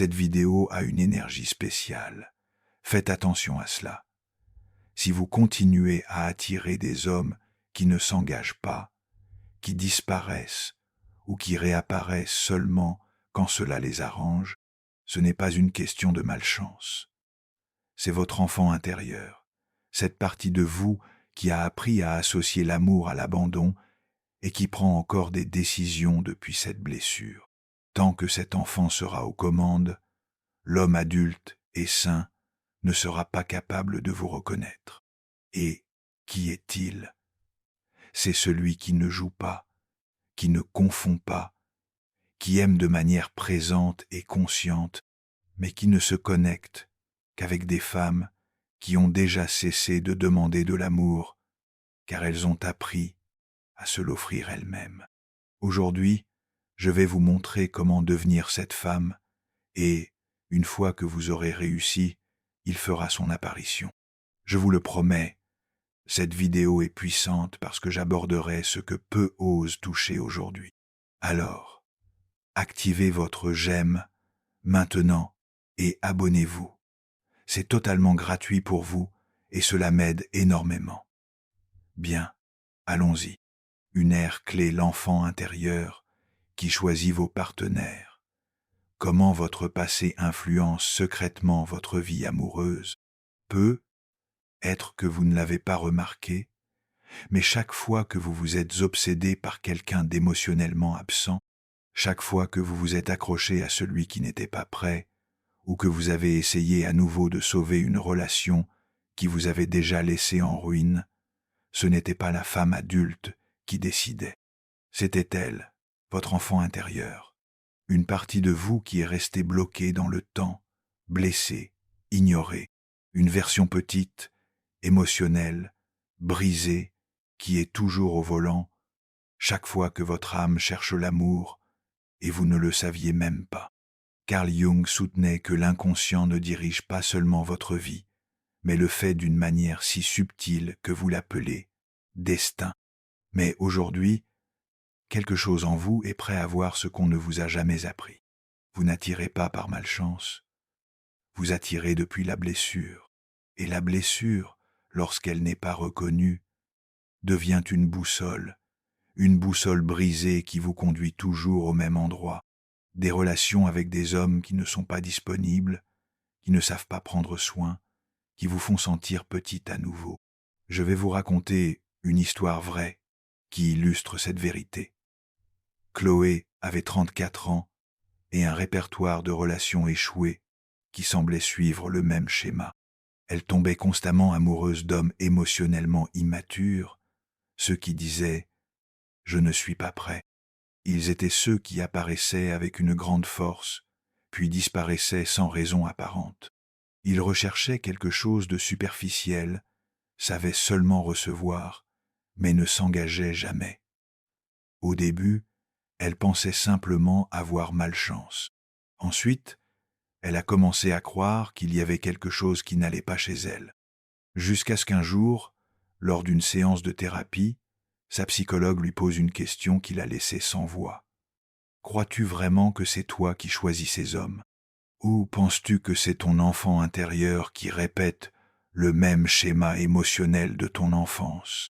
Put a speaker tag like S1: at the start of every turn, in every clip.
S1: Cette vidéo a une énergie spéciale. Faites attention à cela. Si vous continuez à attirer des hommes qui ne s'engagent pas, qui disparaissent ou qui réapparaissent seulement quand cela les arrange, ce n'est pas une question de malchance. C'est votre enfant intérieur, cette partie de vous qui a appris à associer l'amour à l'abandon et qui prend encore des décisions depuis cette blessure. Tant que cet enfant sera aux commandes, l'homme adulte et sain ne sera pas capable de vous reconnaître. Et qui est-il? C'est celui qui ne joue pas, qui ne confond pas, qui aime de manière présente et consciente, mais qui ne se connecte qu'avec des femmes qui ont déjà cessé de demander de l'amour, car elles ont appris à se l'offrir elles-mêmes. Aujourd'hui, je vais vous montrer comment devenir cette femme, et, une fois que vous aurez réussi, il fera son apparition. Je vous le promets, cette vidéo est puissante parce que j'aborderai ce que peu osent toucher aujourd'hui. Alors, activez votre j'aime maintenant et abonnez-vous. C'est totalement gratuit pour vous et cela m'aide énormément. Bien, allons-y. Une ère clé, l'enfant intérieur qui choisit vos partenaires. Comment votre passé influence secrètement votre vie amoureuse. Peut être que vous ne l'avez pas remarqué, mais chaque fois que vous vous êtes obsédé par quelqu'un d'émotionnellement absent, chaque fois que vous vous êtes accroché à celui qui n'était pas prêt, ou que vous avez essayé à nouveau de sauver une relation qui vous avait déjà laissé en ruine, ce n'était pas la femme adulte qui décidait. C'était elle, votre enfant intérieur, une partie de vous qui est restée bloquée dans le temps, blessée, ignorée, une version petite, émotionnelle, brisée, qui est toujours au volant, chaque fois que votre âme cherche l'amour, et vous ne le saviez même pas. Carl Jung soutenait que l'inconscient ne dirige pas seulement votre vie, mais le fait d'une manière si subtile que vous l'appelez destin. Mais aujourd'hui, quelque chose en vous est prêt à voir ce qu'on ne vous a jamais appris. Vous n'attirez pas par malchance, vous attirez depuis la blessure. Et la blessure, lorsqu'elle n'est pas reconnue, devient une boussole brisée qui vous conduit toujours au même endroit. Des relations avec des hommes qui ne sont pas disponibles, qui ne savent pas prendre soin, qui vous font sentir petite à nouveau. Je vais vous raconter une histoire vraie qui illustre cette vérité. Chloé avait 34 ans et un répertoire de relations échouées qui semblait suivre le même schéma. Elle tombait constamment amoureuse d'hommes émotionnellement immatures, ceux qui disaient « je ne suis pas prêt ». Ils étaient ceux qui apparaissaient avec une grande force, puis disparaissaient sans raison apparente. Ils recherchaient quelque chose de superficiel, savaient seulement recevoir, mais ne s'engageaient jamais. Au début, elle pensait simplement avoir malchance. Ensuite, elle a commencé à croire qu'il y avait quelque chose qui n'allait pas chez elle. Jusqu'à ce qu'un jour, lors d'une séance de thérapie, sa psychologue lui pose une question qui l'a laissée sans voix. Crois-tu vraiment que c'est toi qui choisis ces hommes? Ou penses-tu que c'est ton enfant intérieur qui répète le même schéma émotionnel de ton enfance?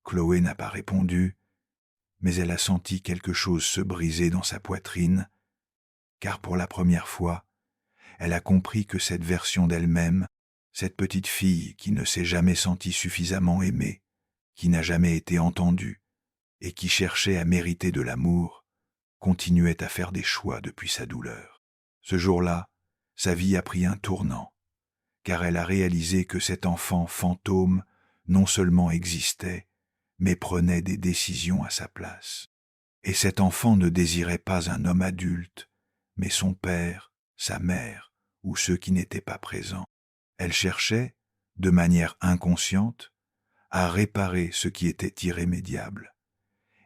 S1: Chloé n'a pas répondu, mais elle a senti quelque chose se briser dans sa poitrine, car pour la première fois, elle a compris que cette version d'elle-même, cette petite fille qui ne s'est jamais sentie suffisamment aimée, qui n'a jamais été entendue et qui cherchait à mériter de l'amour, continuait à faire des choix depuis sa douleur. Ce jour-là, sa vie a pris un tournant, car elle a réalisé que cet enfant fantôme non seulement existait, mais prenait des décisions à sa place. Et cet enfant ne désirait pas un homme adulte, mais son père, sa mère, ou ceux qui n'étaient pas présents. Elle cherchait, de manière inconsciente, à réparer ce qui était irrémédiable.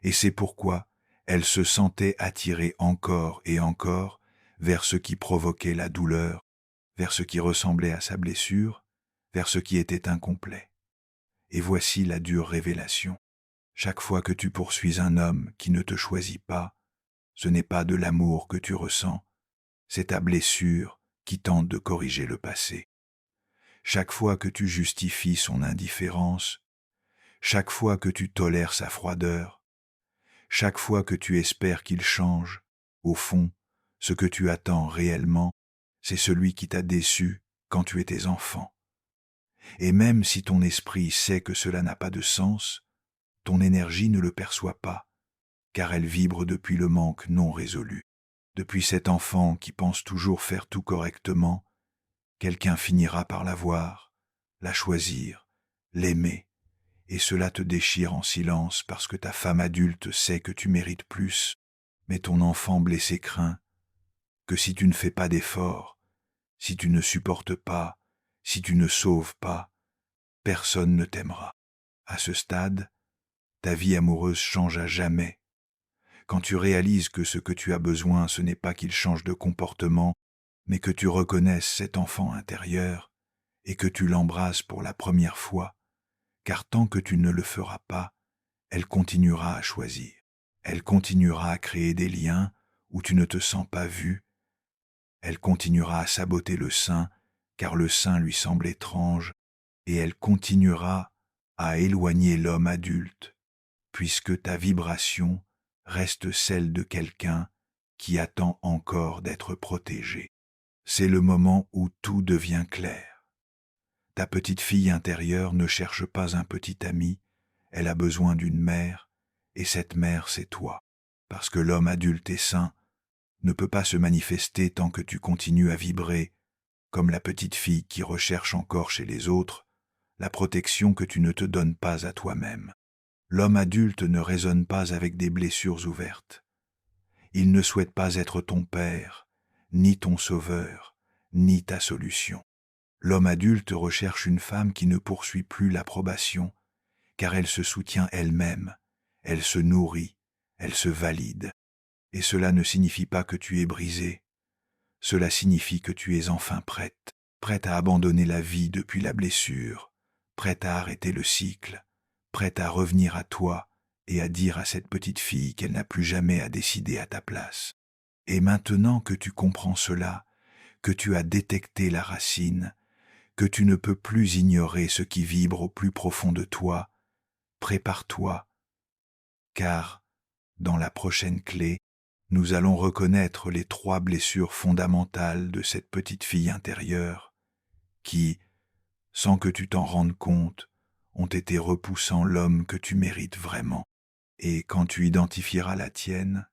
S1: Et c'est pourquoi elle se sentait attirée encore et encore vers ce qui provoquait la douleur, vers ce qui ressemblait à sa blessure, vers ce qui était incomplet. Et voici la dure révélation. Chaque fois que tu poursuis un homme qui ne te choisit pas, ce n'est pas de l'amour que tu ressens, c'est ta blessure qui tente de corriger le passé. Chaque fois que tu justifies son indifférence, chaque fois que tu tolères sa froideur, chaque fois que tu espères qu'il change, au fond, ce que tu attends réellement, c'est celui qui t'a déçu quand tu étais enfant. Et même si ton esprit sait que cela n'a pas de sens, ton énergie ne le perçoit pas, car elle vibre depuis le manque non résolu. Depuis cet enfant qui pense toujours faire tout correctement, quelqu'un finira par la voir, la choisir, l'aimer, et cela te déchire en silence parce que ta femme adulte sait que tu mérites plus, mais ton enfant blessé craint que si tu ne fais pas d'efforts, si tu ne supportes pas, si tu ne sauves pas, personne ne t'aimera. À ce stade, ta vie amoureuse change à jamais. Quand tu réalises que ce que tu as besoin, ce n'est pas qu'il change de comportement, mais que tu reconnaisses cet enfant intérieur et que tu l'embrasses pour la première fois, car tant que tu ne le feras pas, elle continuera à choisir. Elle continuera à créer des liens où tu ne te sens pas vu. Elle continuera à saboter le sein, car le sein lui semble étrange, et elle continuera à éloigner l'homme adulte, puisque ta vibration reste celle de quelqu'un qui attend encore d'être protégé. C'est le moment où tout devient clair. Ta petite fille intérieure ne cherche pas un petit ami, elle a besoin d'une mère, et cette mère c'est toi, parce que l'homme adulte et sain ne peut pas se manifester tant que tu continues à vibrer, comme la petite fille qui recherche encore chez les autres la protection que tu ne te donnes pas à toi-même. L'homme adulte ne raisonne pas avec des blessures ouvertes. Il ne souhaite pas être ton père, ni ton sauveur, ni ta solution. L'homme adulte recherche une femme qui ne poursuit plus l'approbation, car elle se soutient elle-même, elle se nourrit, elle se valide. Et cela ne signifie pas que tu es brisé, cela signifie que tu es enfin prête, prête à abandonner la vie depuis la blessure, prête à arrêter le cycle, prête à revenir à toi et à dire à cette petite fille qu'elle n'a plus jamais à décider à ta place. Et maintenant que tu comprends cela, que tu as détecté la racine, que tu ne peux plus ignorer ce qui vibre au plus profond de toi, prépare-toi, car, dans la prochaine clé, nous allons reconnaître les 3 blessures fondamentales de cette petite fille intérieure qui, sans que tu t'en rendes compte, ont été repoussant l'homme que tu mérites vraiment. Et quand tu identifieras la tienne,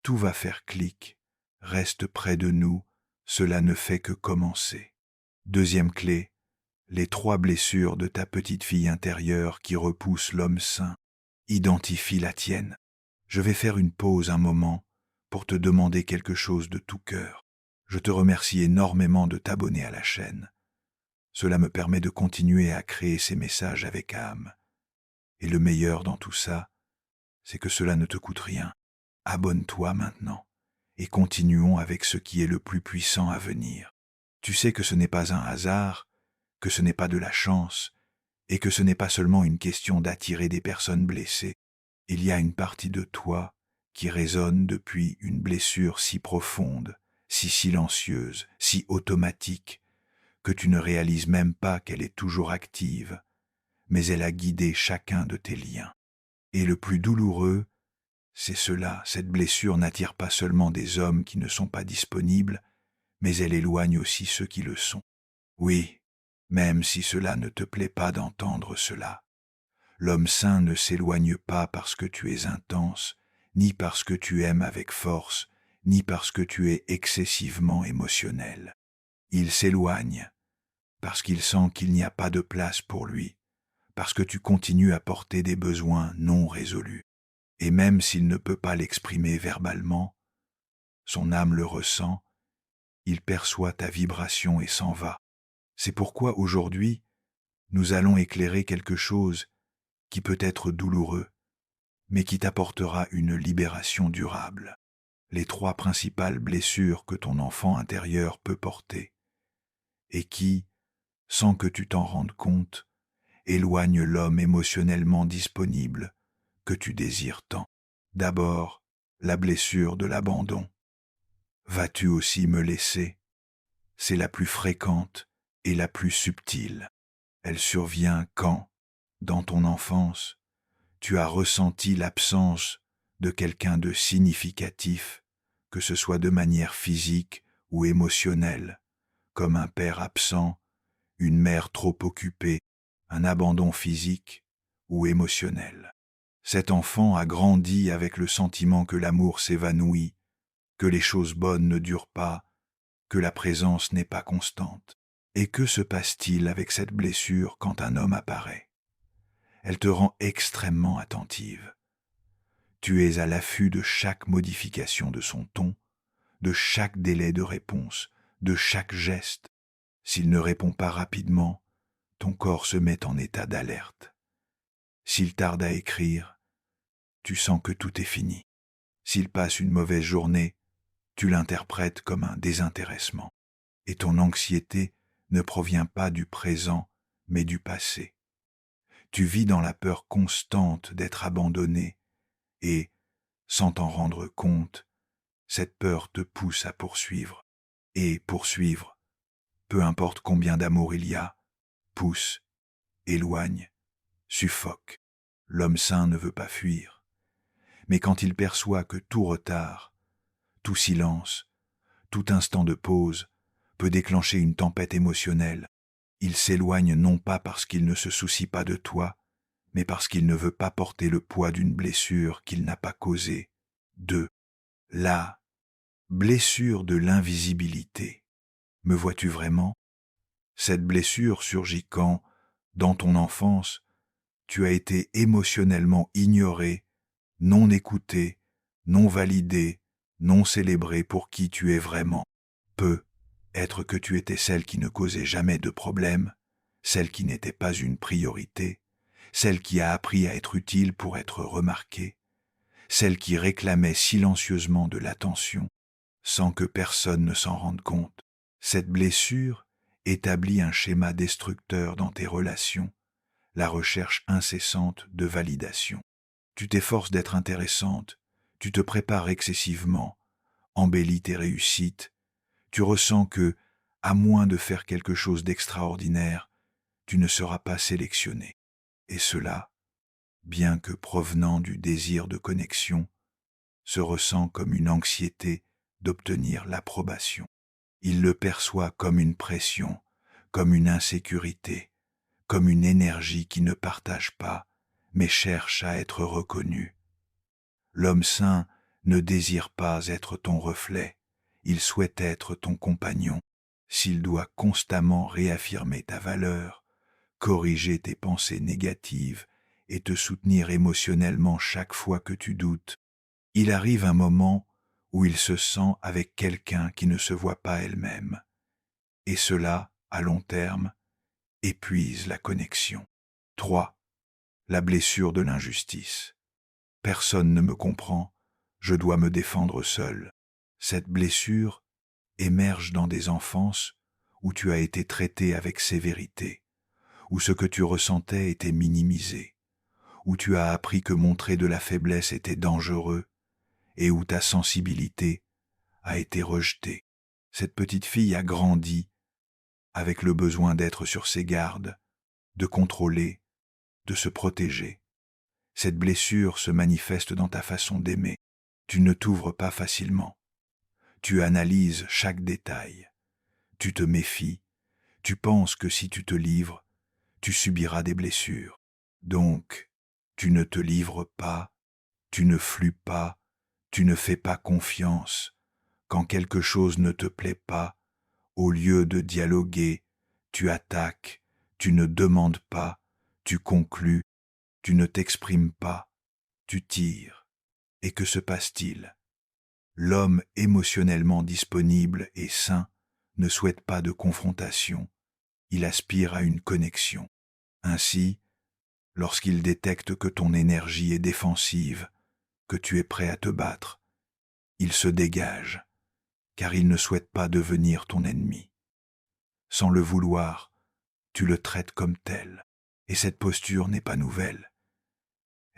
S1: tout va faire clic. Reste près de nous, cela ne fait que commencer. Deuxième clé, les 3 blessures de ta petite fille intérieure qui repoussent l'homme sain. Identifie la tienne. Je vais faire une pause un moment pour te demander quelque chose de tout cœur. Je te remercie énormément de t'abonner à la chaîne. Cela me permet de continuer à créer ces messages avec âme. Et le meilleur dans tout ça, c'est que cela ne te coûte rien. Abonne-toi maintenant et continuons avec ce qui est le plus puissant à venir. Tu sais que ce n'est pas un hasard, que ce n'est pas de la chance, et que ce n'est pas seulement une question d'attirer des personnes blessées. Il y a une partie de toi qui résonne depuis une blessure si profonde, si silencieuse, si automatique, que tu ne réalises même pas qu'elle est toujours active, mais elle a guidé chacun de tes liens. Et le plus douloureux, c'est cela, cette blessure n'attire pas seulement des hommes qui ne sont pas disponibles, mais elle éloigne aussi ceux qui le sont. Oui, même si cela ne te plaît pas d'entendre cela. L'homme sain ne s'éloigne pas parce que tu es intense, ni parce que tu aimes avec force, ni parce que tu es excessivement émotionnel. Il s'éloigne parce qu'il sent qu'il n'y a pas de place pour lui, parce que tu continues à porter des besoins non résolus. Et même s'il ne peut pas l'exprimer verbalement, son âme le ressent, il perçoit ta vibration et s'en va. C'est pourquoi aujourd'hui, nous allons éclairer quelque chose qui peut être douloureux, mais qui t'apportera une libération durable. Les 3 principales blessures que ton enfant intérieur peut porter, et qui, sans que tu t'en rendes compte, éloignent l'homme émotionnellement disponible que tu désires tant. D'abord, la blessure de l'abandon. Vas-tu aussi me laisser? C'est la plus fréquente et la plus subtile. Elle survient quand, dans ton enfance, tu as ressenti l'absence de quelqu'un de significatif, que ce soit de manière physique ou émotionnelle, comme un père absent, une mère trop occupée, un abandon physique ou émotionnel. Cet enfant a grandi avec le sentiment que l'amour s'évanouit, que les choses bonnes ne durent pas, que la présence n'est pas constante. Et que se passe-t-il avec cette blessure quand un homme apparaît? Elle te rend extrêmement attentive. Tu es à l'affût de chaque modification de son ton, de chaque délai de réponse, de chaque geste. S'il ne répond pas rapidement, ton corps se met en état d'alerte. S'il tarde à écrire, tu sens que tout est fini. S'il passe une mauvaise journée, tu l'interprètes comme un désintéressement. Et ton anxiété ne provient pas du présent, mais du passé. Tu vis dans la peur constante d'être abandonné et, sans t'en rendre compte, cette peur te pousse à poursuivre. Et poursuivre, peu importe combien d'amour il y a, pousse, éloigne, suffoque. L'homme sain ne veut pas fuir. Mais quand il perçoit que tout retard, tout silence, tout instant de pause peut déclencher une tempête émotionnelle, il s'éloigne non pas parce qu'il ne se soucie pas de toi, mais parce qu'il ne veut pas porter le poids d'une blessure qu'il n'a pas causée. 2. La blessure de l'invisibilité. Me vois-tu vraiment? Cette blessure surgit quand, dans ton enfance, tu as été émotionnellement ignoré, non écouté, non validé, non célébré pour qui tu es vraiment. Peut être que tu étais celle qui ne causait jamais de problème, celle qui n'était pas une priorité, celle qui a appris à être utile pour être remarquée, celle qui réclamait silencieusement de l'attention, sans que personne ne s'en rende compte. Cette blessure établit un schéma destructeur dans tes relations, la recherche incessante de validation. Tu t'efforces d'être intéressante, tu te prépares excessivement, embellis tes réussites, tu ressens que, à moins de faire quelque chose d'extraordinaire, tu ne seras pas sélectionné. Et cela, bien que provenant du désir de connexion, se ressent comme une anxiété d'obtenir l'approbation. Il le perçoit comme une pression, comme une insécurité, comme une énergie qui ne partage pas, mais cherche à être reconnu. L'homme sain ne désire pas être ton reflet, il souhaite être ton compagnon. S'il doit constamment réaffirmer ta valeur, corriger tes pensées négatives et te soutenir émotionnellement chaque fois que tu doutes, il arrive un moment où il se sent avec quelqu'un qui ne se voit pas elle-même. Et cela, à long terme, épuise la connexion. 3. La blessure de l'injustice. Personne ne me comprend, je dois me défendre seul. Cette blessure émerge dans des enfances où tu as été traité avec sévérité, où ce que tu ressentais était minimisé, où tu as appris que montrer de la faiblesse était dangereux et où ta sensibilité a été rejetée. Cette petite fille a grandi avec le besoin d'être sur ses gardes, de contrôler, de se protéger. Cette blessure se manifeste dans ta façon d'aimer. Tu ne t'ouvres pas facilement. Tu analyses chaque détail. Tu te méfies. Tu penses que si tu te livres, tu subiras des blessures. Donc, tu ne te livres pas, tu ne flues pas, tu ne fais pas confiance. Quand quelque chose ne te plaît pas, au lieu de dialoguer, tu attaques, tu ne demandes pas, tu conclus, tu ne t'exprimes pas, tu tires. Et que se passe-t-il? L'homme émotionnellement disponible et sain ne souhaite pas de confrontation, il aspire à une connexion. Ainsi, lorsqu'il détecte que ton énergie est défensive, que tu es prêt à te battre, il se dégage, car il ne souhaite pas devenir ton ennemi. Sans le vouloir, tu le traites comme tel, et cette posture n'est pas nouvelle.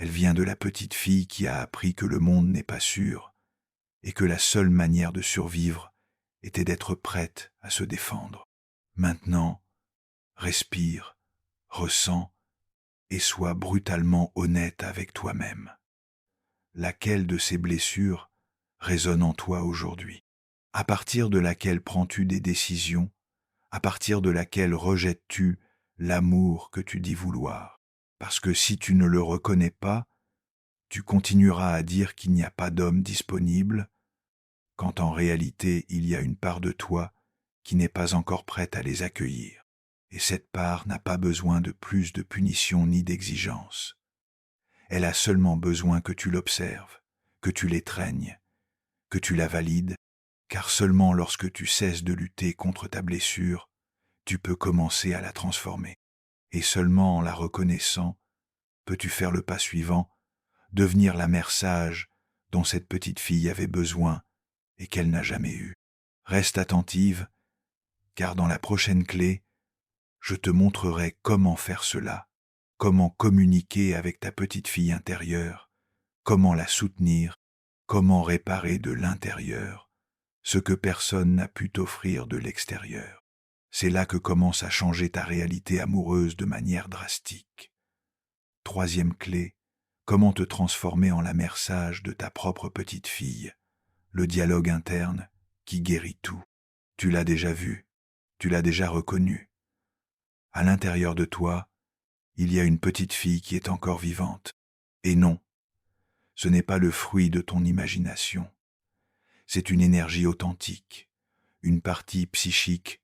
S1: Elle vient de la petite fille qui a appris que le monde n'est pas sûr, et que la seule manière de survivre était d'être prête à se défendre. Maintenant, respire, ressens et sois brutalement honnête avec toi-même. Laquelle de ces blessures résonne en toi aujourd'hui? À partir de laquelle prends-tu des décisions? À partir de laquelle rejettes-tu l'amour que tu dis vouloir? Parce que si tu ne le reconnais pas, tu continueras à dire qu'il n'y a pas d'homme disponible, quand en réalité il y a une part de toi qui n'est pas encore prête à les accueillir. Et cette part n'a pas besoin de plus de punition ni d'exigence. Elle a seulement besoin que tu l'observes, que tu l'étreignes, que tu la valides, car seulement lorsque tu cesses de lutter contre ta blessure, tu peux commencer à la transformer. Et seulement en la reconnaissant, peux-tu faire le pas suivant, devenir la mère sage dont cette petite fille avait besoin et qu'elle n'a jamais eue. Reste attentive, car dans la prochaine clé, je te montrerai comment faire cela, comment communiquer avec ta petite fille intérieure, comment la soutenir, comment réparer de l'intérieur ce que personne n'a pu t'offrir de l'extérieur. C'est là que commence à changer ta réalité amoureuse de manière drastique. Troisième clé, comment te transformer en la mère sage de ta propre petite fille, le dialogue interne qui guérit tout. Tu l'as déjà vu, tu l'as déjà reconnu. À l'intérieur de toi, il y a une petite fille qui est encore vivante. Et non, ce n'est pas le fruit de ton imagination. C'est une énergie authentique, une partie psychique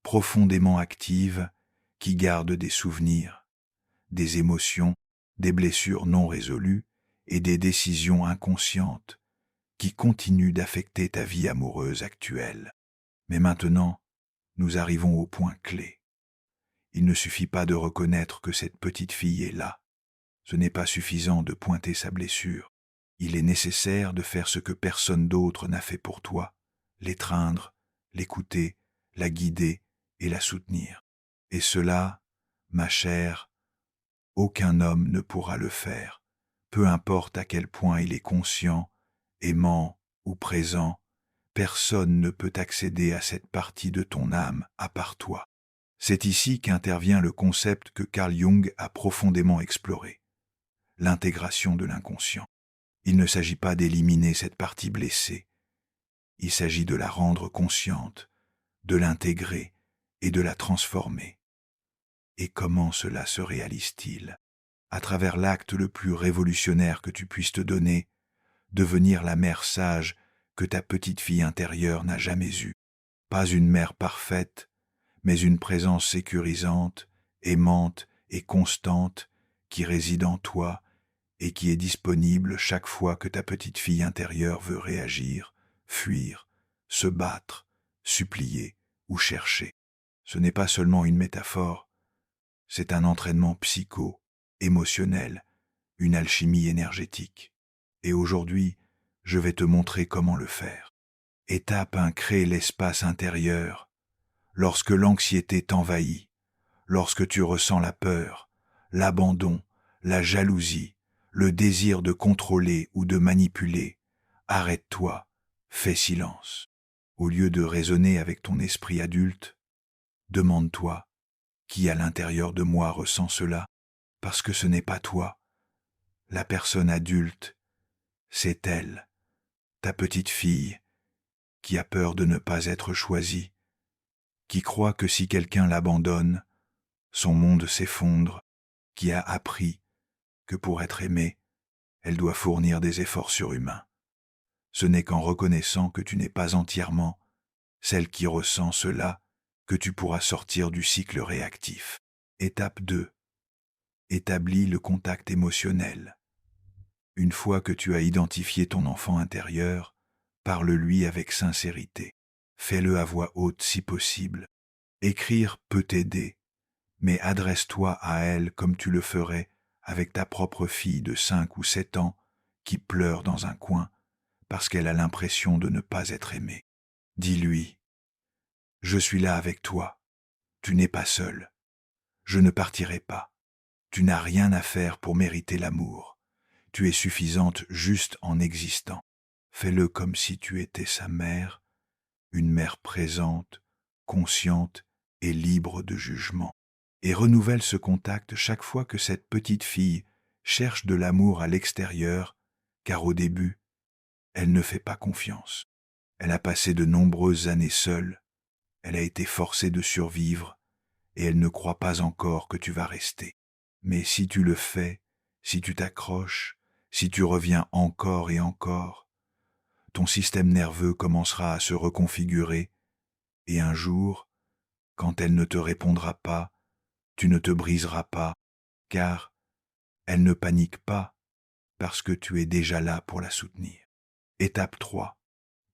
S1: profondément active qui garde des souvenirs, des émotions, des blessures non résolues et des décisions inconscientes qui continuent d'affecter ta vie amoureuse actuelle. Mais maintenant, nous arrivons au point clé. Il ne suffit pas de reconnaître que cette petite fille est là. Ce n'est pas suffisant de pointer sa blessure. Il est nécessaire de faire ce que personne d'autre n'a fait pour toi, l'étreindre, l'écouter, la guider et la soutenir. Et cela, ma chère, aucun homme ne pourra le faire, peu importe à quel point il est conscient, aimant ou présent, personne ne peut accéder à cette partie de ton âme à part toi. C'est ici qu'intervient le concept que Carl Jung a profondément exploré, l'intégration de l'inconscient. Il ne s'agit pas d'éliminer cette partie blessée, il s'agit de la rendre consciente, de l'intégrer et de la transformer. Et comment cela se réalise-t-il? À travers l'acte le plus révolutionnaire que tu puisses te donner, devenir la mère sage que ta petite fille intérieure n'a jamais eue. Pas une mère parfaite, mais une présence sécurisante, aimante et constante qui réside en toi et qui est disponible chaque fois que ta petite fille intérieure veut réagir, fuir, se battre, supplier ou chercher. Ce n'est pas seulement une métaphore, c'est un entraînement émotionnel, une alchimie énergétique. Et aujourd'hui, je vais te montrer comment le faire. Étape 1, crée l'espace intérieur. Lorsque l'anxiété t'envahit, lorsque tu ressens la peur, l'abandon, la jalousie, le désir de contrôler ou de manipuler, arrête-toi, fais silence. Au lieu de raisonner avec ton esprit adulte, demande-toi, qui à l'intérieur de moi ressent cela? Parce que ce n'est pas toi. La personne adulte, c'est elle, ta petite fille, qui a peur de ne pas être choisie, qui croit que si quelqu'un l'abandonne, son monde s'effondre, qui a appris que pour être aimée, elle doit fournir des efforts surhumains. Ce n'est qu'en reconnaissant que tu n'es pas entièrement celle qui ressent cela que tu pourras sortir du cycle réactif. Étape 2. Établis le contact émotionnel. Une fois que tu as identifié ton enfant intérieur, parle-lui avec sincérité. Fais-le à voix haute si possible. Écrire peut t'aider, mais adresse-toi à elle comme tu le ferais avec ta propre fille de 5 ou 7 ans qui pleure dans un coin parce qu'elle a l'impression de ne pas être aimée. Dis-lui, « Je suis là avec toi, tu n'es pas seul, je ne partirai pas, tu n'as rien à faire pour mériter l'amour, tu es suffisante juste en existant. » Fais-le comme si tu étais sa mère, une mère présente, consciente et libre de jugement. Et renouvelle ce contact chaque fois que cette petite fille cherche de l'amour à l'extérieur, car au début, elle ne fait pas confiance. Elle a passé de nombreuses années seule, elle a été forcée de survivre, et elle ne croit pas encore que tu vas rester. Mais si tu le fais, si tu t'accroches, si tu reviens encore et encore, ton système nerveux commencera à se reconfigurer, et un jour, quand elle ne te répondra pas, tu ne te briseras pas, car elle ne panique pas parce que tu es déjà là pour la soutenir. Étape 3.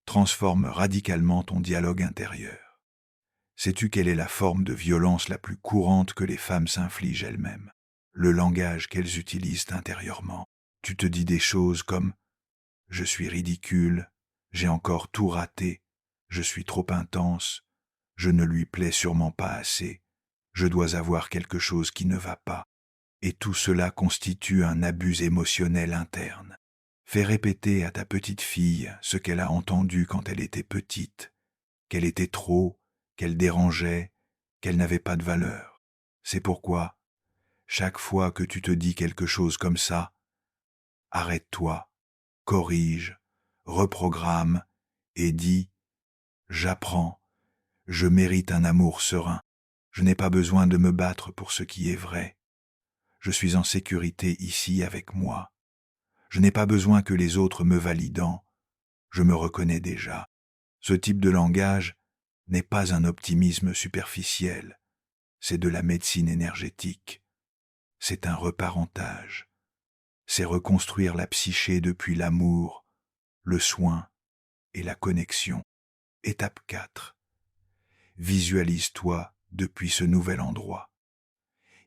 S1: Transforme radicalement ton dialogue intérieur. Sais-tu quelle est la forme de violence la plus courante que les femmes s'infligent elles-mêmes? Le langage qu'elles utilisent intérieurement. Tu te dis des choses comme « je suis ridicule »,« j'ai encore tout raté »,« je suis trop intense »,« je ne lui plais sûrement pas assez »,« je dois avoir quelque chose qui ne va pas ». Et tout cela constitue un abus émotionnel interne. Fais répéter à ta petite fille ce qu'elle a entendu quand elle était petite, qu'elle était trop, qu'elle dérangeait, qu'elle n'avait pas de valeur. C'est pourquoi, chaque fois que tu te dis quelque chose comme ça, arrête-toi, corrige, reprogramme et dis « J'apprends, je mérite un amour serein, je n'ai pas besoin de me battre pour ce qui est vrai. Je suis en sécurité ici avec moi. Je n'ai pas besoin que les autres me valident, je me reconnais déjà. » Ce type de langage n'est pas un optimisme superficiel, c'est de la médecine énergétique. C'est un reparentage. C'est reconstruire la psyché depuis l'amour, le soin et la connexion. Étape 4. Visualise-toi depuis ce nouvel endroit.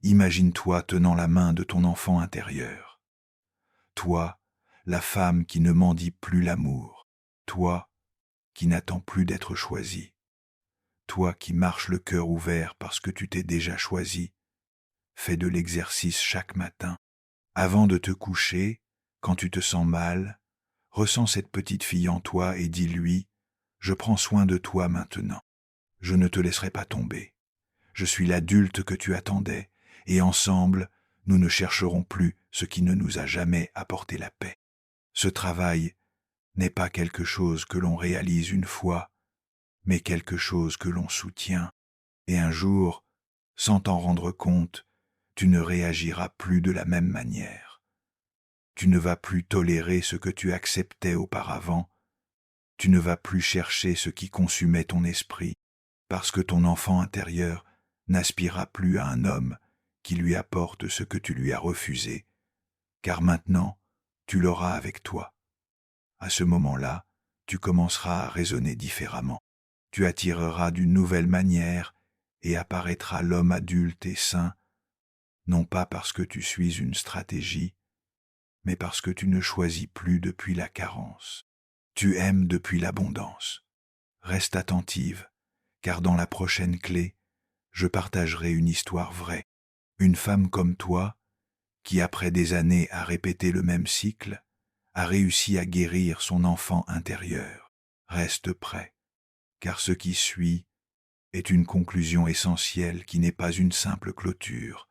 S1: Imagine-toi tenant la main de ton enfant intérieur. Toi, la femme qui ne mendie plus l'amour. Toi, qui n'attends plus d'être choisie. Toi qui marches le cœur ouvert parce que tu t'es déjà choisi. Fais de l'exercice chaque matin. Avant de te coucher, quand tu te sens mal, ressens cette petite fille en toi et dis-lui « Je prends soin de toi maintenant. Je ne te laisserai pas tomber. Je suis l'adulte que tu attendais, et ensemble, nous ne chercherons plus ce qui ne nous a jamais apporté la paix. » Ce travail n'est pas quelque chose que l'on réalise une fois, mais quelque chose que l'on soutient. Et un jour, sans t'en rendre compte, tu ne réagiras plus de la même manière. Tu ne vas plus tolérer ce que tu acceptais auparavant. Tu ne vas plus chercher ce qui consumait ton esprit, parce que ton enfant intérieur n'aspirera plus à un homme qui lui apporte ce que tu lui as refusé, car maintenant, tu l'auras avec toi. À ce moment-là, tu commenceras à raisonner différemment. Tu attireras d'une nouvelle manière et apparaîtra l'homme adulte et sain, non pas parce que tu suis une stratégie, mais parce que tu ne choisis plus depuis la carence. Tu aimes depuis l'abondance. Reste attentive, car dans la prochaine clé, je partagerai une histoire vraie. Une femme comme toi, qui après des années a répété le même cycle, a réussi à guérir son enfant intérieur. Reste prêt, car ce qui suit est une conclusion essentielle qui n'est pas une simple clôture.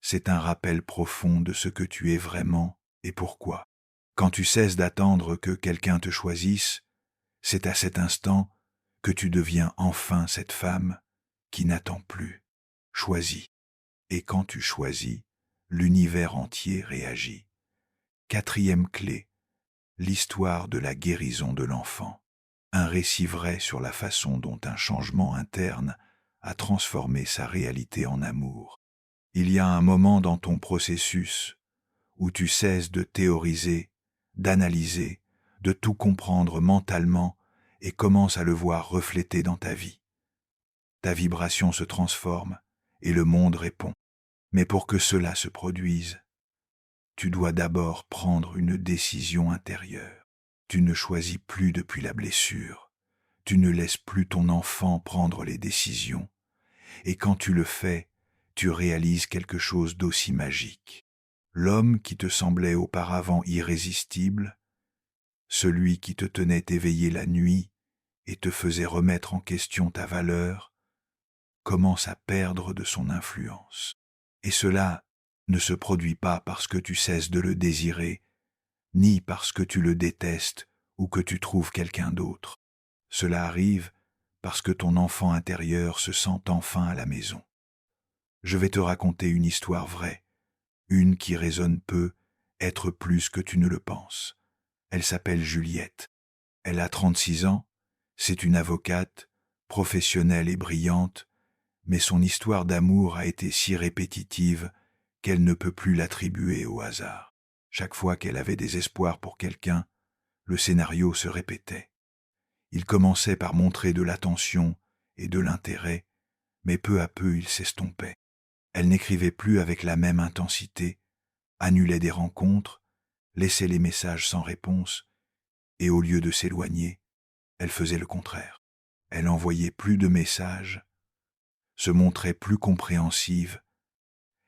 S1: C'est un rappel profond de ce que tu es vraiment et pourquoi. Quand tu cesses d'attendre que quelqu'un te choisisse, c'est à cet instant que tu deviens enfin cette femme qui n'attend plus. Choisis. Et quand tu choisis, l'univers entier réagit. Quatrième clé, l'histoire de la guérison de l'enfant. Un récit vrai sur la façon dont un changement interne a transformé sa réalité en amour. Il y a un moment dans ton processus où tu cesses de théoriser, d'analyser, de tout comprendre mentalement et commences à le voir refléter dans ta vie. Ta vibration se transforme et le monde répond. Mais pour que cela se produise, tu dois d'abord prendre une décision intérieure. Tu ne choisis plus depuis la blessure. Tu ne laisses plus ton enfant prendre les décisions. Et quand tu le fais, tu réalises quelque chose d'aussi magique. L'homme qui te semblait auparavant irrésistible celui qui te tenait éveillé la nuit et te faisait remettre en question ta valeur, commence à perdre de son influence. Et cela ne se produit pas parce que tu cesses de le désirer, ni parce que tu le détestes ou que tu trouves quelqu'un d'autre. Cela arrive parce que ton enfant intérieur se sent enfin à la maison. Je vais te raconter une histoire vraie, une qui résonne peu, être plus que tu ne le penses. Elle s'appelle Juliette. Elle a 36 ans, c'est une avocate, professionnelle et brillante, mais son histoire d'amour a été si répétitive qu'elle ne peut plus l'attribuer au hasard. Chaque fois qu'elle avait des espoirs pour quelqu'un, le scénario se répétait. Il commençait par montrer de l'attention et de l'intérêt, mais peu à peu il s'estompait. Elle n'écrivait plus avec la même intensité, annulait des rencontres, laissait les messages sans réponse, et au lieu de s'éloigner, elle faisait le contraire. Elle envoyait plus de messages, se montrait plus compréhensive,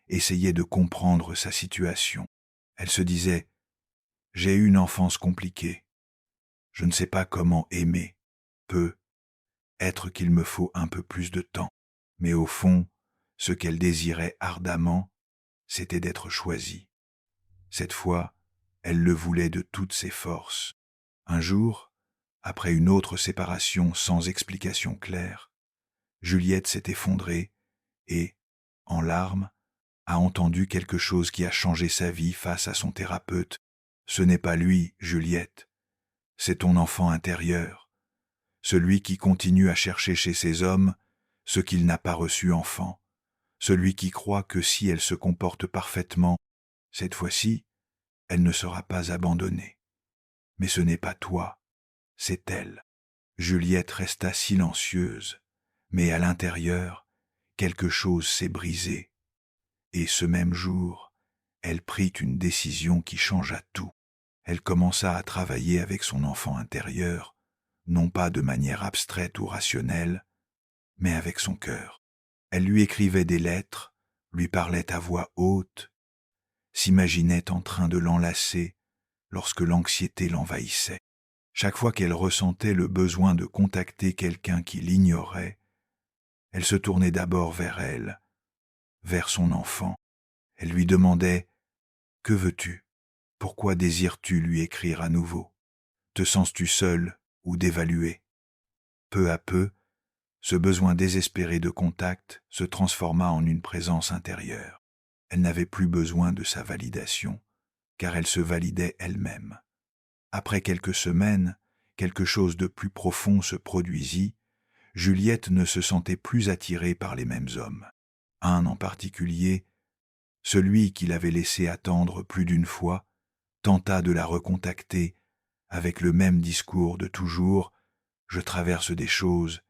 S1: essayait de comprendre sa situation. Elle se disait « J'ai eu une enfance compliquée. Je ne sais pas comment aimer. Peut-être qu'il me faut un peu plus de temps. » Mais au fond, ce qu'elle désirait ardemment, c'était d'être choisie. Cette fois, elle le voulait de toutes ses forces. Un jour, après une autre séparation sans explication claire, Juliette s'est effondrée et, en larmes, a entendu quelque chose qui a changé sa vie face à son thérapeute. Ce n'est pas lui, Juliette, c'est ton enfant intérieur, celui qui continue à chercher chez ces hommes ce qu'il n'a pas reçu enfant, celui qui croit que si elle se comporte parfaitement, cette fois-ci, elle ne sera pas abandonnée. Mais ce n'est pas toi, c'est elle. Juliette resta silencieuse, mais à l'intérieur, quelque chose s'est brisé. Et ce même jour, elle prit une décision qui changea tout. Elle commença à travailler avec son enfant intérieur, non pas de manière abstraite ou rationnelle, mais avec son cœur. Elle lui écrivait des lettres, lui parlait à voix haute, s'imaginait en train de l'enlacer lorsque l'anxiété l'envahissait. Chaque fois qu'elle ressentait le besoin de contacter quelqu'un qui l'ignorait, elle se tournait d'abord vers elle, vers son enfant. Elle lui demandait « Que veux-tu ? Pourquoi désires-tu lui écrire à nouveau ? Te sens-tu seul ou dévalué ?» Peu à peu, ce besoin désespéré de contact se transforma en une présence intérieure. Elle n'avait plus besoin de sa validation, car elle se validait elle-même. Après quelques semaines, quelque chose de plus profond se produisit. Juliette ne se sentait plus attirée par les mêmes hommes. Un en particulier, celui qui l'avait laissé attendre plus d'une fois, tenta de la recontacter avec le même discours de toujours « Je traverse des choses,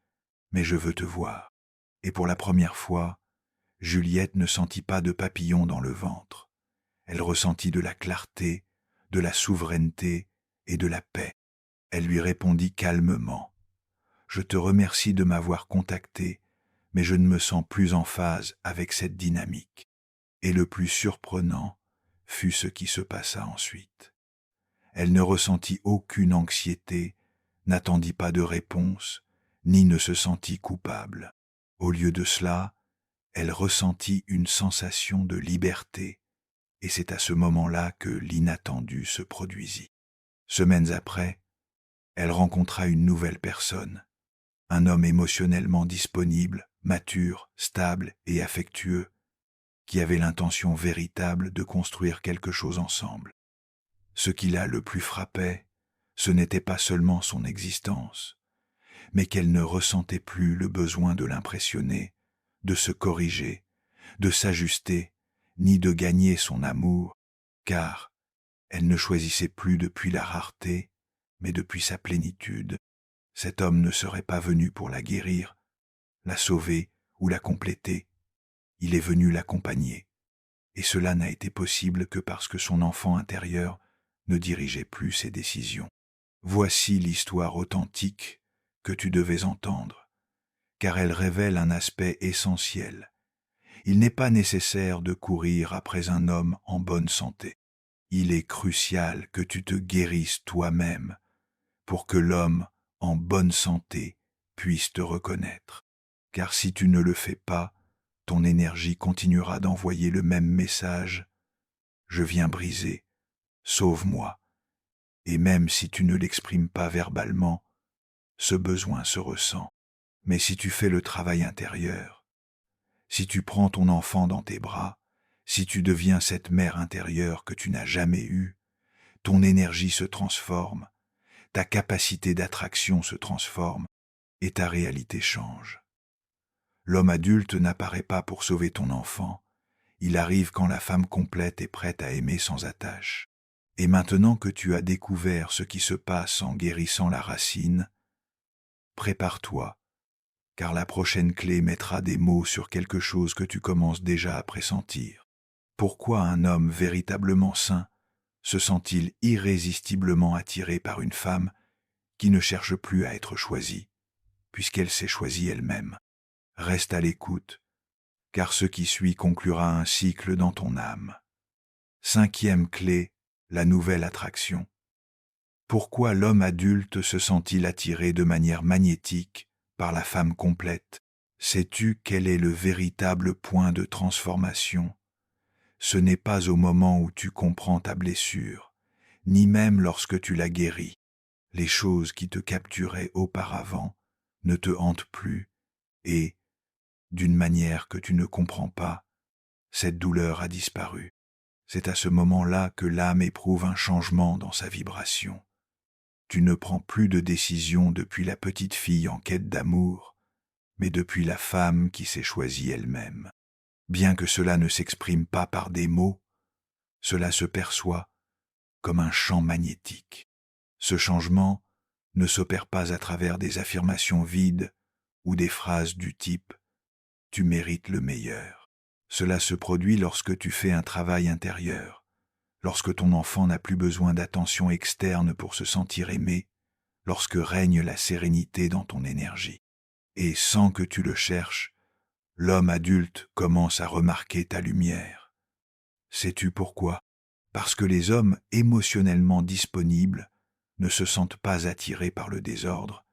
S1: mais je veux te voir ». Et pour la première fois, Juliette ne sentit pas de papillon dans le ventre. Elle ressentit de la clarté, de la souveraineté et de la paix. Elle lui répondit calmement « Je te remercie de m'avoir contacté, mais je ne me sens plus en phase avec cette dynamique. » Et le plus surprenant fut ce qui se passa ensuite. Elle ne ressentit aucune anxiété, n'attendit pas de réponse, ni ne se sentit coupable. Au lieu de cela, elle ressentit une sensation de liberté, et c'est à ce moment-là que l'inattendu se produisit. Semaines après, elle rencontra une nouvelle personne, un homme émotionnellement disponible, mature, stable et affectueux, qui avait l'intention véritable de construire quelque chose ensemble. Ce qui la le plus frappait, ce n'était pas seulement son existence, mais qu'elle ne ressentait plus le besoin de l'impressionner, de se corriger, de s'ajuster, ni de gagner son amour, car elle ne choisissait plus depuis la rareté, mais depuis sa plénitude. Cet homme ne serait pas venu pour la guérir, la sauver ou la compléter. Il est venu l'accompagner. Et cela n'a été possible que parce que son enfant intérieur ne dirigeait plus ses décisions. Voici l'histoire authentique que tu devais entendre, car elle révèle un aspect essentiel. Il n'est pas nécessaire de courir après un homme en bonne santé. Il est crucial que tu te guérisses toi-même pour que l'homme, en bonne santé, puisse te reconnaître. Car si tu ne le fais pas, ton énergie continuera d'envoyer le même message. Je viens briser, sauve-moi. Et même si tu ne l'exprimes pas verbalement, ce besoin se ressent. Mais si tu fais le travail intérieur, si tu prends ton enfant dans tes bras, si tu deviens cette mère intérieure que tu n'as jamais eue, ton énergie se transforme, ta capacité d'attraction se transforme et ta réalité change. L'homme adulte n'apparaît pas pour sauver ton enfant, il arrive quand la femme complète est prête à aimer sans attache. Et maintenant que tu as découvert ce qui se passe en guérissant la racine, prépare-toi, car la prochaine clé mettra des mots sur quelque chose que tu commences déjà à pressentir. Pourquoi un homme véritablement sain se sent-il irrésistiblement attiré par une femme qui ne cherche plus à être choisie, puisqu'elle s'est choisie elle-même? Reste à l'écoute, car ce qui suit conclura un cycle dans ton âme. 5e clé, la nouvelle attraction. Pourquoi l'homme adulte se sent-il attiré de manière magnétique par la femme complète? Sais-tu quel est le véritable point de transformation? Ce n'est pas au moment où tu comprends ta blessure, ni même lorsque tu la guéris. Les choses qui te capturaient auparavant ne te hantent plus et, d'une manière que tu ne comprends pas, cette douleur a disparu. C'est à ce moment-là que l'âme éprouve un changement dans sa vibration. Tu ne prends plus de décision depuis la petite fille en quête d'amour, mais depuis la femme qui s'est choisie elle-même. Bien que cela ne s'exprime pas par des mots, cela se perçoit comme un champ magnétique. Ce changement ne s'opère pas à travers des affirmations vides ou des phrases du type « tu mérites le meilleur ». Cela se produit lorsque tu fais un travail intérieur, lorsque ton enfant n'a plus besoin d'attention externe pour se sentir aimé, lorsque règne la sérénité dans ton énergie. Et sans que tu le cherches, l'homme adulte commence à remarquer ta lumière. Sais-tu pourquoi? Parce que les hommes émotionnellement disponibles ne se sentent pas attirés par le désordre,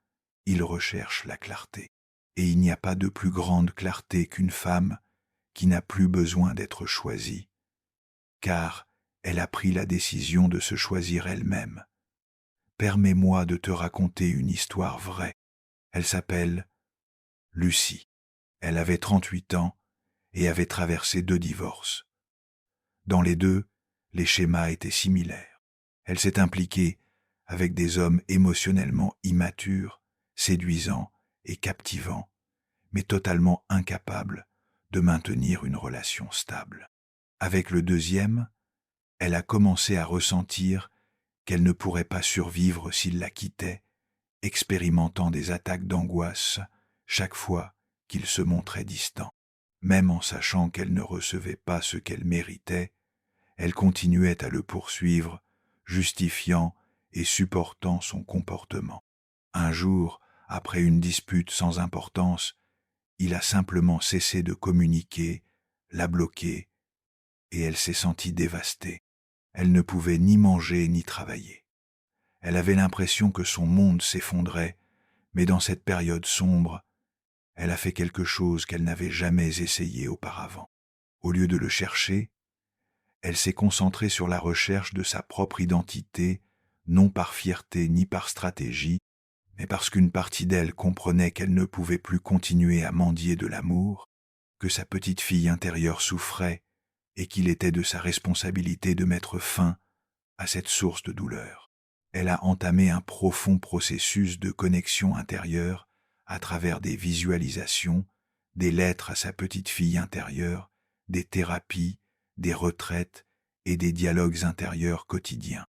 S1: ils recherchent la clarté. Et il n'y a pas de plus grande clarté qu'une femme qui n'a plus besoin d'être choisie, car elle a pris la décision de se choisir elle-même. Permets-moi de te raconter une histoire vraie. Elle s'appelle Lucie. Elle avait 38 ans et avait traversé 2 divorces. Dans les deux, les schémas étaient similaires. Elle s'est impliquée avec des hommes émotionnellement immatures, séduisants et captivants, mais totalement incapables de maintenir une relation stable. Avec le deuxième, elle a commencé à ressentir qu'elle ne pourrait pas survivre s'il la quittait, expérimentant des attaques d'angoisse chaque fois qu'il se montrait distant. Même en sachant qu'elle ne recevait pas ce qu'elle méritait, elle continuait à le poursuivre, justifiant et supportant son comportement. Un jour, après une dispute sans importance, il a simplement cessé de communiquer, l'a bloquée, et elle s'est sentie dévastée. Elle ne pouvait ni manger ni travailler. Elle avait l'impression que son monde s'effondrait, mais dans cette période sombre, elle a fait quelque chose qu'elle n'avait jamais essayé auparavant. Au lieu de le chercher, elle s'est concentrée sur la recherche de sa propre identité, non par fierté ni par stratégie, mais parce qu'une partie d'elle comprenait qu'elle ne pouvait plus continuer à mendier de l'amour, que sa petite fille intérieure souffrait et qu'il était de sa responsabilité de mettre fin à cette source de douleur. Elle a entamé un profond processus de connexion intérieure à travers des visualisations, des lettres à sa petite fille intérieure, des thérapies, des retraites et des dialogues intérieurs quotidiens.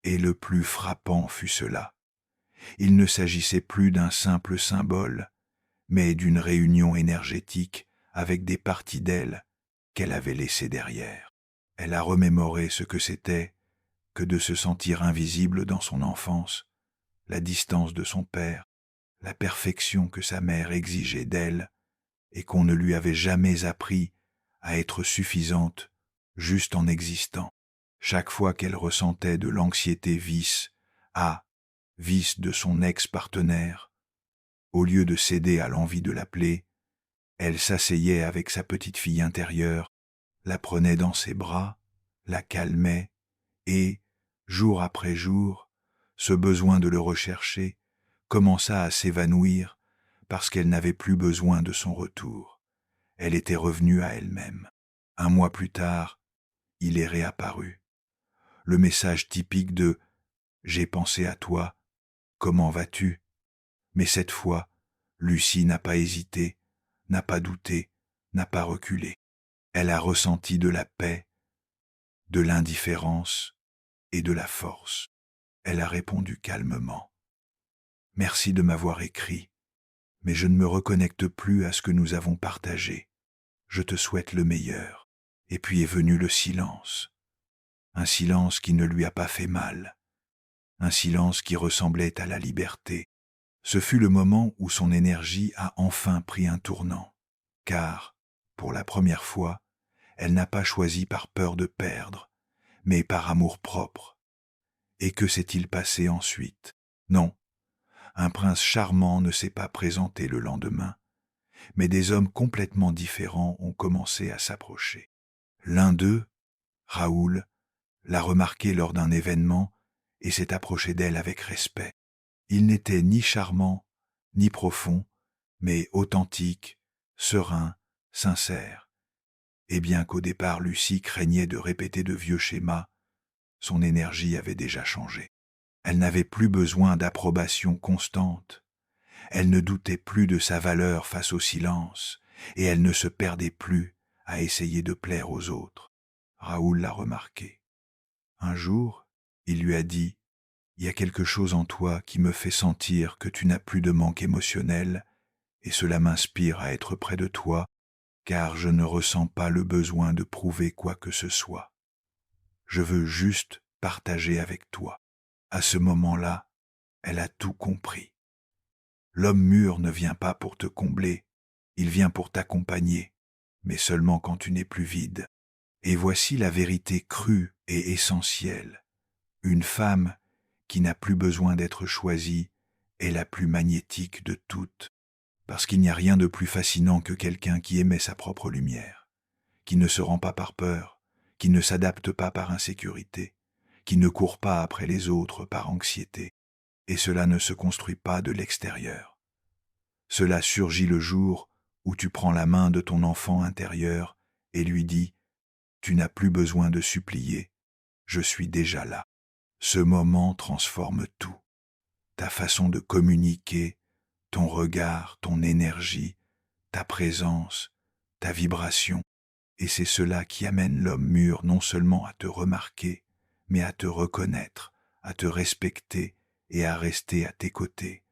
S1: Et le plus frappant fut cela. Il ne s'agissait plus d'un simple symbole, mais d'une réunion énergétique avec des parties d'elle qu'elle avait laissées derrière. Elle a remémoré ce que c'était que de se sentir invisible dans son enfance, la distance de son père, la perfection que sa mère exigeait d'elle et qu'on ne lui avait jamais appris à être suffisante juste en existant. Chaque fois qu'elle ressentait de l'anxiété vice, vice de son ex-partenaire. Au lieu de céder à l'envie de l'appeler, elle s'asseyait avec sa petite fille intérieure, la prenait dans ses bras, la calmait, et, jour après jour, ce besoin de le rechercher commença à s'évanouir parce qu'elle n'avait plus besoin de son retour. Elle était revenue à elle-même. 1 mois plus tard, il est réapparu. Le message typique de « J'ai pensé à toi, comment vas-tu ?» Mais cette fois, Lucie n'a pas hésité, n'a pas douté, n'a pas reculé. Elle a ressenti de la paix, de l'indifférence et de la force. Elle a répondu calmement. « Merci de m'avoir écrit, mais je ne me reconnecte plus à ce que nous avons partagé. Je te souhaite le meilleur. » Et puis est venu le silence. Un silence qui ne lui a pas fait mal. Un silence qui ressemblait à la liberté. Ce fut le moment où son énergie a enfin pris un tournant. Car, pour la première fois, elle n'a pas choisi par peur de perdre, mais par amour-propre. Et que s'est-il passé ensuite? Non, un prince charmant ne s'est pas présenté le lendemain, mais des hommes complètement différents ont commencé à s'approcher. L'un d'eux, Raoul, l'a remarqué lors d'un événement et s'est approché d'elle avec respect. Il n'était ni charmant, ni profond, mais authentique, serein, sincère. Et bien qu'au départ Lucie craignait de répéter de vieux schémas, son énergie avait déjà changé. Elle n'avait plus besoin d'approbation constante. Elle ne doutait plus de sa valeur face au silence, et elle ne se perdait plus à essayer de plaire aux autres. Raoul l'a remarqué. Un jour, il lui a dit « Il y a quelque chose en toi qui me fait sentir que tu n'as plus de manque émotionnel, et cela m'inspire à être près de toi, car je ne ressens pas le besoin de prouver quoi que ce soit. Je veux juste partager avec toi. » À ce moment-là, elle a tout compris. L'homme mûr ne vient pas pour te combler, il vient pour t'accompagner, mais seulement quand tu n'es plus vide. Et voici la vérité crue et essentielle. Une femme qui n'a plus besoin d'être choisie est la plus magnétique de toutes, parce qu'il n'y a rien de plus fascinant que quelqu'un qui émet sa propre lumière, qui ne se rend pas par peur, qui ne s'adapte pas par insécurité, qui ne court pas après les autres par anxiété, et cela ne se construit pas de l'extérieur. Cela surgit le jour où tu prends la main de ton enfant intérieur et lui dis « Tu n'as plus besoin de supplier, je suis déjà là. » Ce moment transforme tout. Ta façon de communiquer, ton regard, ton énergie, ta présence, ta vibration. Et c'est cela qui amène l'homme mûr non seulement à te remarquer, mais à te reconnaître, à te respecter et à rester à tes côtés.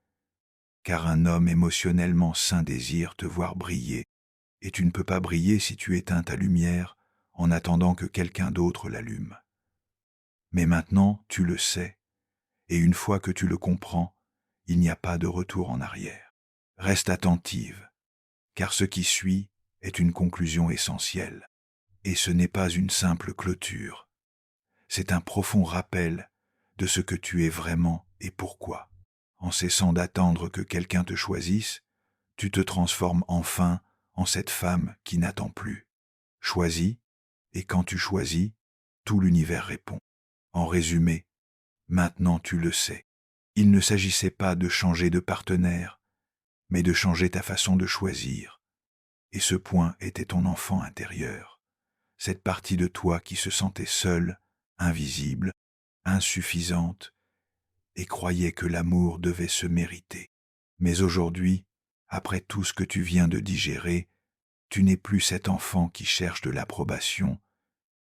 S1: Car un homme émotionnellement sain désire te voir briller, et tu ne peux pas briller si tu éteins ta lumière en attendant que quelqu'un d'autre l'allume. Mais maintenant, tu le sais, et une fois que tu le comprends, il n'y a pas de retour en arrière. Reste attentive, car ce qui suit est une conclusion essentielle. Et ce n'est pas une simple clôture. C'est un profond rappel de ce que tu es vraiment et pourquoi. En cessant d'attendre que quelqu'un te choisisse, tu te transformes enfin en cette femme qui n'attend plus. Choisis, et quand tu choisis, tout l'univers répond. En résumé, maintenant tu le sais. Il ne s'agissait pas de changer de partenaire, mais de changer ta façon de choisir. Et ce point était ton enfant intérieur, cette partie de toi qui se sentait seule, invisible, insuffisante, et croyait que l'amour devait se mériter. Mais aujourd'hui, après tout ce que tu viens de digérer, tu n'es plus cet enfant qui cherche de l'approbation,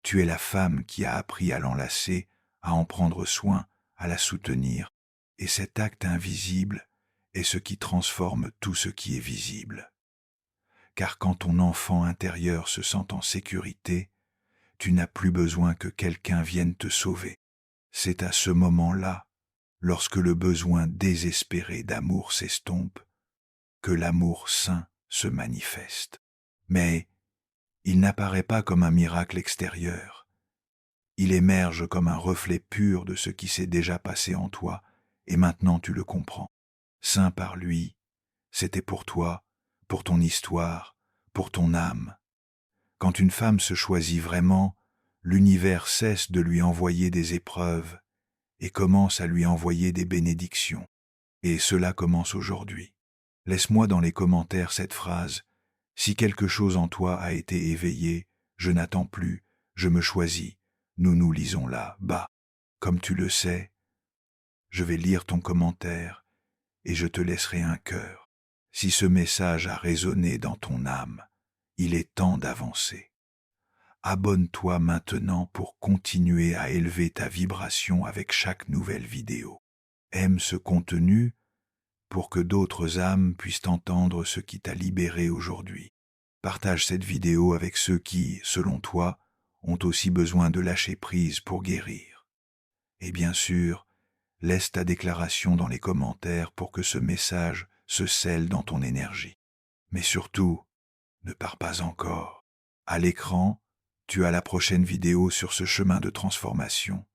S1: tu es la femme qui a appris à l'enlacer, à en prendre soin, à la soutenir, et cet acte invisible est ce qui transforme tout ce qui est visible. Car quand ton enfant intérieur se sent en sécurité, tu n'as plus besoin que quelqu'un vienne te sauver. C'est à ce moment-là, lorsque le besoin désespéré d'amour s'estompe, que l'amour saint se manifeste. Mais il n'apparaît pas comme un miracle extérieur. Il émerge comme un reflet pur de ce qui s'est déjà passé en toi et maintenant tu le comprends. Saint par lui, c'était pour toi, pour ton histoire, pour ton âme. Quand une femme se choisit vraiment, l'univers cesse de lui envoyer des épreuves et commence à lui envoyer des bénédictions. Et cela commence aujourd'hui. Laisse-moi dans les commentaires cette phrase: si quelque chose en toi a été éveillé, je n'attends plus, je me choisis. Nous lisons là, bas. Comme tu le sais, je vais lire ton commentaire et je te laisserai un cœur. Si ce message a résonné dans ton âme, il est temps d'avancer. Abonne-toi maintenant pour continuer à élever ta vibration avec chaque nouvelle vidéo. Aime ce contenu pour que d'autres âmes puissent entendre ce qui t'a libéré aujourd'hui. Partage cette vidéo avec ceux qui, selon toi, ont aussi besoin de lâcher prise pour guérir. Et bien sûr, laisse ta déclaration dans les commentaires pour que ce message se scelle dans ton énergie. Mais surtout, ne pars pas encore. À l'écran, tu as la prochaine vidéo sur ce chemin de transformation.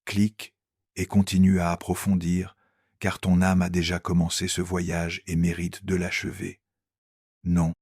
S1: Clique et continue à approfondir, car ton âme a déjà commencé ce voyage et mérite de l'achever. Non,